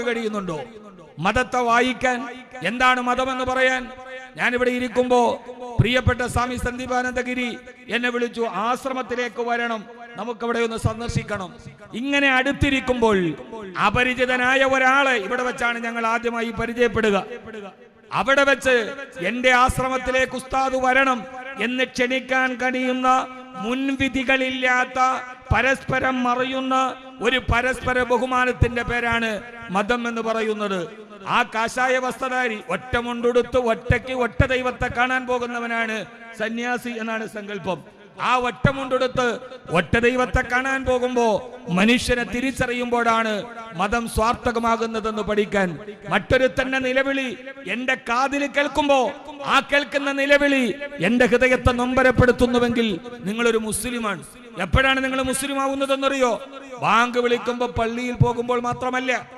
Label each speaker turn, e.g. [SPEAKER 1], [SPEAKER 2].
[SPEAKER 1] കഴിയുന്നുണ്ടോ? മതത്തെ വായിക്കാൻ, എന്താണ് മതമെന്ന് പറയാൻ? ഞാനിവിടെ ഇരിക്കുമ്പോ പ്രിയപ്പെട്ട സ്വാമി സന്ദീപാനന്ദഗിരി എന്നെ വിളിച്ചു, ആശ്രമത്തിലേക്ക് വരണം, നമുക്കവിടെ ഒന്ന് സന്ദർശിക്കണം. ഇങ്ങനെ അടുത്തിരിക്കുമ്പോൾ അപരിചിതനായ ഒരാളെ ഇവിടെ വെച്ചാണ് ഞങ്ങൾ ആദ്യമായി പരിചയപ്പെടുക. അവിടെ വെച്ച് എന്റെ ആശ്രമത്തിലേക്ക് ഉസ്താദ് വരണം എന്ന് ക്ഷണിക്കാൻ കഴിയുന്ന, മുൻവിധികളില്ലാത്ത, പരസ്പരം മറിയുന്ന ഒരു പരസ്പര ബഹുമാനത്തിന്റെ പേരാണ് മതം എന്ന് പറയുന്നത്. ആ കാഷായ വസ്ത്രധാരി ഒറ്റ മുണ്ടുടുത്ത് ഒറ്റയ്ക്ക് ഒറ്റ ദൈവത്തെ കാണാൻ പോകുന്നവനാണ് സന്യാസി എന്നാണ് സങ്കല്പം. ആ ഒറ്റ മുണ്ടെടുത്ത് ഒറ്റ ദൈവത്തെ കാണാൻ പോകുമ്പോ മനുഷ്യനെ തിരിച്ചറിയുമ്പോഴാണ് മതം സ്വാർത്ഥകമാകുന്നതെന്ന് പഠിക്കാൻ. മറ്റൊരു തന്നെ നിലവിളി എന്റെ കാതിൽ കേൾക്കുമ്പോ ആ കേൾക്കുന്ന നിലവിളി എന്റെ ഹൃദയത്തെ നൊമ്പരപ്പെടുത്തുന്നുവെങ്കിൽ നിങ്ങളൊരു മുസ്ലിമാണ്. എപ്പോഴാണ് നിങ്ങൾ മുസ്ലിം ആവുന്നതെന്നറിയോ? ബാങ്ക് വിളിക്കുമ്പോ പള്ളിയിൽ പോകുമ്പോൾ മാത്രമല്ല.